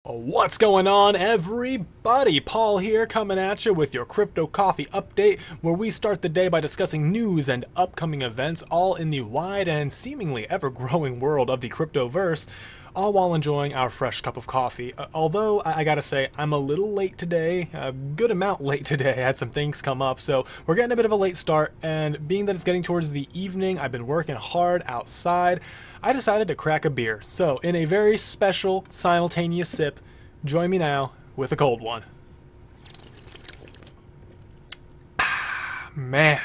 What's going on, everybody? Paul here, coming at you with your Crypto Coffee update, where we start the day by discussing news and upcoming events, all in the wide and seemingly ever-growing world of the cryptoverse, all while enjoying our fresh cup of coffee. Although, I gotta say, I'm a little late today, a good amount late today. I had some things come up, so we're getting a bit of a late start, and being that it's getting towards the evening, I've been working hard outside, I decided to crack a beer. So, in a very special, simultaneous sip, join me now with a cold one. Man,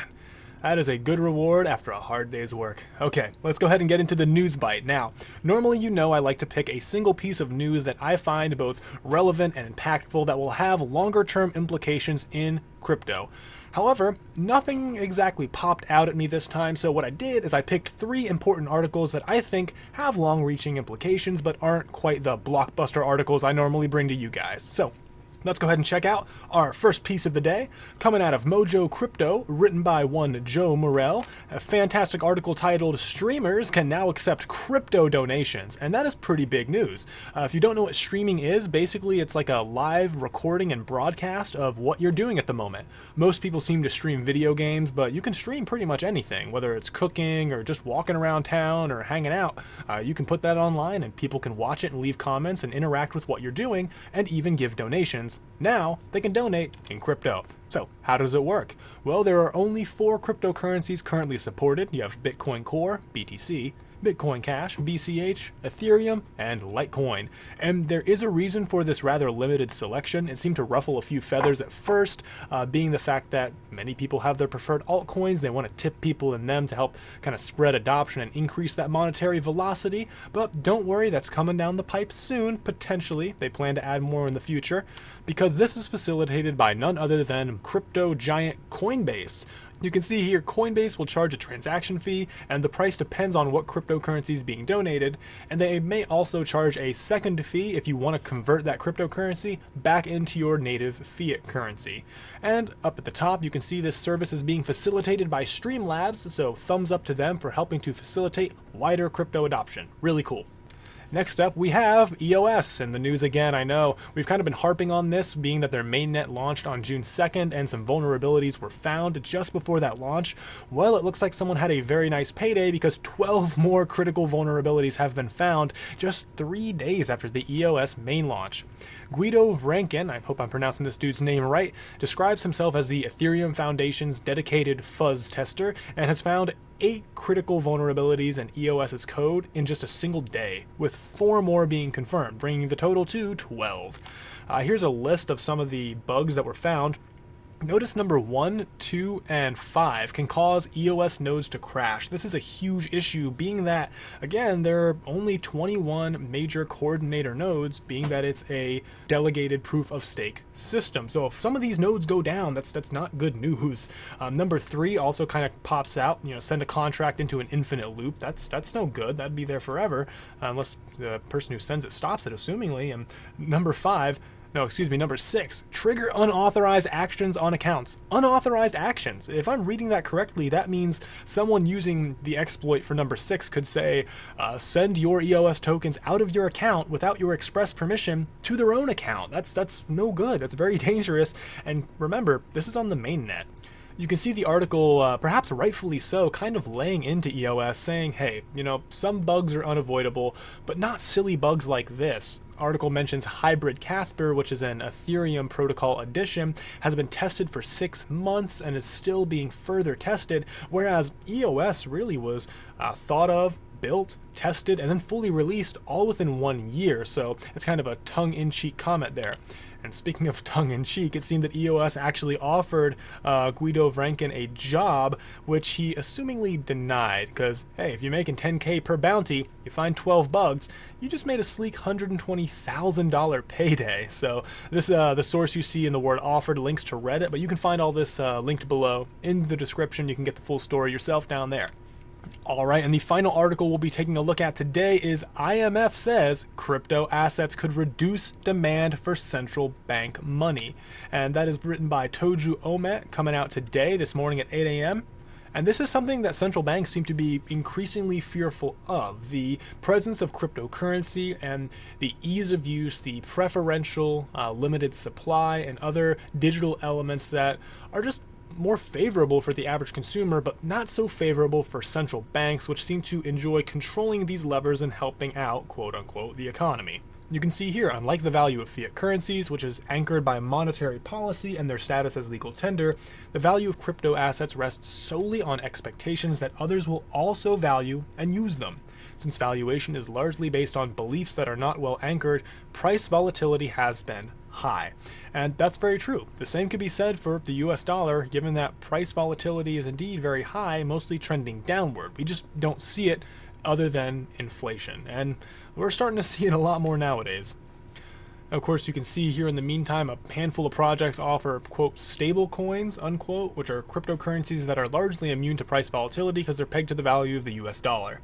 that is a good reward after a hard day's work. Okay, let's go ahead and get into the news bite. Now, normally you know I like to pick a single piece of news that I find both relevant and impactful that will have longer-term implications in crypto. However, nothing exactly popped out at me this time, so what I did is I picked 3 important articles that I think have long-reaching implications but aren't quite the blockbuster articles I normally bring to you guys. So, let's go ahead and check out our first piece of the day, coming out of Mojo Crypto, written by one Joe Morel, a fantastic article titled "Streamers Can Now Accept Crypto Donations," and that is pretty big news. If you don't know what streaming is, basically it's like a live recording and broadcast of what you're doing at the moment. Most people seem to stream video games, but you can stream pretty much anything, whether it's cooking or just walking around town or hanging out. You can put that online and people can watch it and leave comments and interact with what you're doing and even give donations. Now, they can donate in crypto. So, how does it work? Well, there are only 4 cryptocurrencies currently supported. You have Bitcoin Core, BTC, Bitcoin Cash, BCH, Ethereum, and Litecoin. And there is a reason for this rather limited selection. It seemed to ruffle a few feathers at first, being the fact that many people have their preferred altcoins. They want to tip people in them to help kind of spread adoption and increase that monetary velocity. But don't worry, that's coming down the pipe soon, potentially. They plan to add more in the future, because this is facilitated by none other than crypto giant Coinbase. You can see here Coinbase will charge a transaction fee, and the price depends on what cryptocurrency is being donated, and they may also charge a second fee if you want to convert that cryptocurrency back into your native fiat currency. And up at the top you can see this service is being facilitated by Streamlabs, so thumbs up to them for helping to facilitate wider crypto adoption. Really cool. Next up, we have EOS in the news again. I know we've kind of been harping on this, being that their mainnet launched on June 2nd and some vulnerabilities were found just before that launch. Well, it looks like someone had a very nice payday because 12 more critical vulnerabilities have been found just 3 days after the EOS main launch. Guido Vranken, I hope I'm pronouncing this dude's name right, describes himself as the Ethereum Foundation's dedicated fuzz tester and has found 8 critical vulnerabilities in EOS's code in just a single day, with 4 more being confirmed, bringing the total to 12. Here's a list of some of the bugs that were found. Notice number 1, 2, and 5 can cause EOS nodes to crash. This is a huge issue, being that, again, there are only 21 major coordinator nodes, being that it's a delegated proof-of-stake system. So if some of these nodes go down, that's not good news. Number 3 also kind of pops out, send a contract into an infinite loop. That's no good. That'd be there forever, unless the person who sends it stops it, assumingly. And number 6, trigger unauthorized actions on accounts. Unauthorized actions. If I'm reading that correctly, that means someone using the exploit for number 6 could say, send your EOS tokens out of your account without your express permission to their own account. That's no good. That's very dangerous. And remember, this is on the mainnet. You can see the article, perhaps rightfully so, kind of laying into EOS, saying, hey, some bugs are unavoidable, but not silly bugs like this. Article mentions Hybrid Casper, which is an Ethereum protocol addition, has been tested for 6 months and is still being further tested, whereas EOS really was thought of, built, tested, and then fully released all within 1 year, so it's kind of a tongue-in-cheek comment there. And speaking of tongue-in-cheek, it seemed that EOS actually offered Guido Vranken a job, which he assumingly denied, because, hey, if you're making $10K per bounty, you find 12 bugs, you just made a sleek $120,000 payday. So this, the source you see in the word offered links to Reddit, but you can find all this linked below in the description. You can get the full story yourself down there. Alright, and the final article we'll be taking a look at today is IMF says crypto assets could reduce demand for central bank money. And that is written by Toju Omet, coming out today, this morning at 8 a.m. And this is something that central banks seem to be increasingly fearful of. The presence of cryptocurrency and the ease of use, the preferential limited supply, and other digital elements that are just more favorable for the average consumer, but not so favorable for central banks, which seem to enjoy controlling these levers and helping out, quote unquote, the economy. You can see here, unlike the value of fiat currencies, which is anchored by monetary policy and their status as legal tender, the value of crypto assets rests solely on expectations that others will also value and use them. Since valuation is largely based on beliefs that are not well anchored, price volatility has been high. And that's very true. The same could be said for the US dollar, given that price volatility is indeed very high, mostly trending downward. We just don't see it other than inflation, and we're starting to see it a lot more nowadays. Of course, you can see here in the meantime a handful of projects offer, quote, stable coins, unquote, which are cryptocurrencies that are largely immune to price volatility because they're pegged to the value of the US dollar.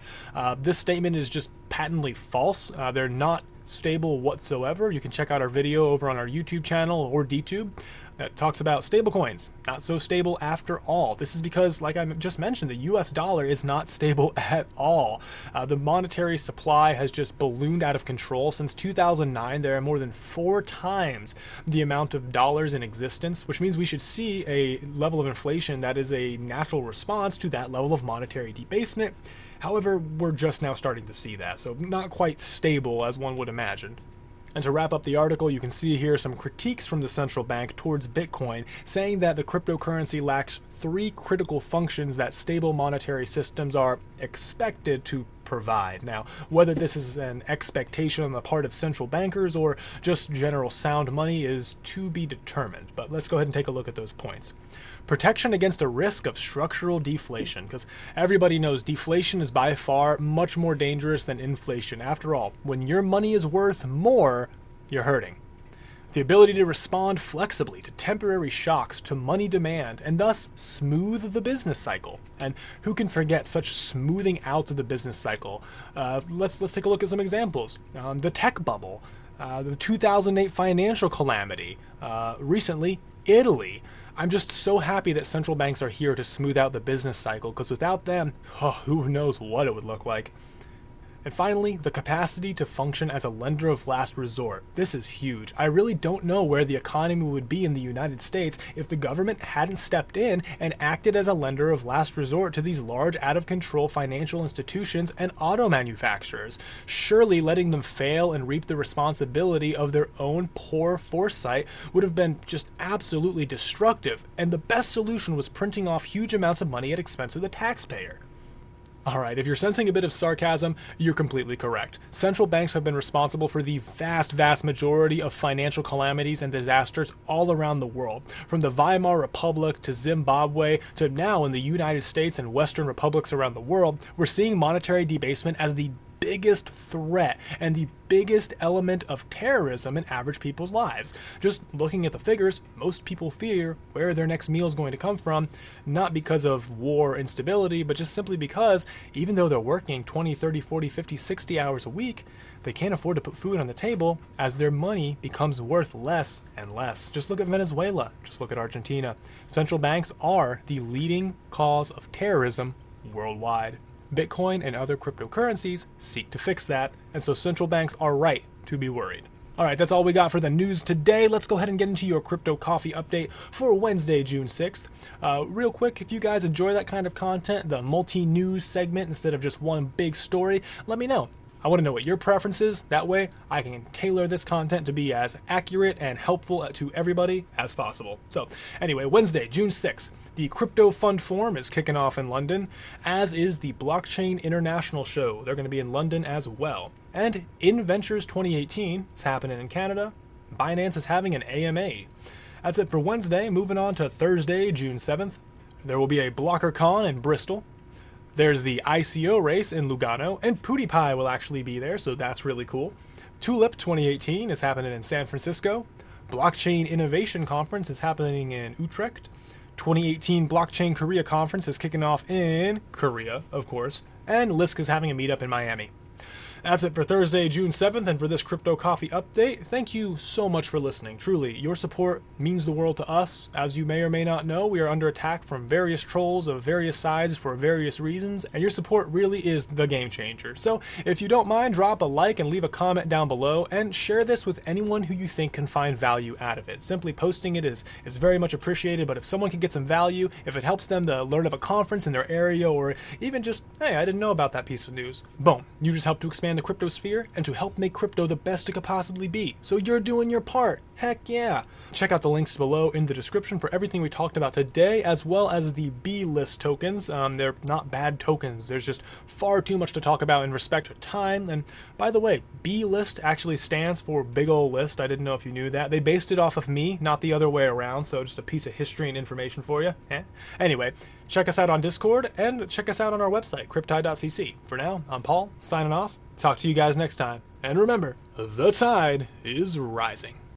This statement is just patently false. They're not stable whatsoever. You can check out our video over on our YouTube channel or DTube that talks about stablecoins. Not so stable after all. This is because, like I just mentioned, the US dollar is not stable at all. The monetary supply has just ballooned out of control. Since 2009, there are more than 4 times the amount of dollars in existence, which means we should see a level of inflation that is a natural response to that level of monetary debasement. However, we're just now starting to see that, so not quite stable as one would imagine. And to wrap up the article, you can see here some critiques from the central bank towards Bitcoin, saying that the cryptocurrency lacks 3 critical functions that stable monetary systems are expected to provide. Now, whether this is an expectation on the part of central bankers or just general sound money is to be determined, but let's go ahead and take a look at those points. Protection against the risk of structural deflation, because everybody knows deflation is by far much more dangerous than inflation. After all, when your money is worth more, you're hurting. The ability to respond flexibly to temporary shocks to money demand and thus smooth the business cycle. And who can forget such smoothing out of the business cycle? Let's take a look at some examples. The tech bubble, the 2008 financial calamity, recently Italy. I'm just so happy that central banks are here to smooth out the business cycle, because without them, who knows what it would look like. And finally, the capacity to function as a lender of last resort. This is huge. I really don't know where the economy would be in the United States if the government hadn't stepped in and acted as a lender of last resort to these large, out-of-control financial institutions and auto manufacturers. Surely letting them fail and reap the responsibility of their own poor foresight would have been just absolutely destructive, and the best solution was printing off huge amounts of money at expense of the taxpayer. Alright, if you're sensing a bit of sarcasm, you're completely correct. Central banks have been responsible for the vast majority of financial calamities and disasters all around the world. From the Weimar Republic to Zimbabwe to now in the United States and Western republics around the world, we're seeing monetary debasement as the biggest threat and the biggest element of terrorism in average people's lives. Just looking at the figures, most people fear where their next meal is going to come from, not because of war instability, but just simply because even though they're working 20, 30, 40, 50, 60 hours a week, they can't afford to put food on the table as their money becomes worth less and less. Just look at Venezuela. Just look at Argentina. Central banks are the leading cause of terrorism worldwide. Bitcoin and other cryptocurrencies seek to fix that, and so central banks are right to be worried. Alright, that's all we got for the news today. Let's go ahead and get into your crypto coffee update for Wednesday, June 6th. Real quick, if you guys enjoy that kind of content, the multi-news segment instead of just one big story, let me know. I want to know what your preference is. That way, I can tailor this content to be as accurate and helpful to everybody as possible. So, anyway, Wednesday, June 6th, the Crypto Fund Forum is kicking off in London, as is the Blockchain International Show. They're going to be in London as well. And Inventures 2018 is happening in Canada. Binance is having an AMA. That's it for Wednesday. Moving on to Thursday, June 7th. There will be a BlockerCon in Bristol. There's the ICO Race in Lugano, and PewDiePie will actually be there, so that's really cool. Tulip 2018 is happening in San Francisco. Blockchain Innovation Conference is happening in Utrecht. 2018 Blockchain Korea Conference is kicking off in Korea, of course. And Lisk is having a meetup in Miami. That's it for Thursday, June 7th, and for this Crypto Coffee update. Thank you so much for listening. Truly, your support means the world to us. As you may or may not know, we are under attack from various trolls of various sizes for various reasons, and your support really is the game changer. So, if you don't mind, drop a like and leave a comment down below, and share this with anyone who you think can find value out of it. Simply posting it is very much appreciated, but if someone can get some value, if it helps them to learn of a conference in their area, or even just, hey, I didn't know about that piece of news, boom, you just help to expand the crypto sphere and to help make crypto the best it could possibly be. So you're doing your part. Heck yeah. Check out the links below in the description for everything we talked about today, as well as the B-list tokens. They're not bad tokens. There's just far too much to talk about in respect to time. And by the way, B-list actually stands for big ol' list. I didn't know if you knew that. They based it off of me, not the other way around. So just a piece of history and information for you. Anyway, check us out on Discord and check us out on our website, cryptide.cc. For now, I'm Paul, signing off. Talk to you guys next time. And remember, the tide is rising.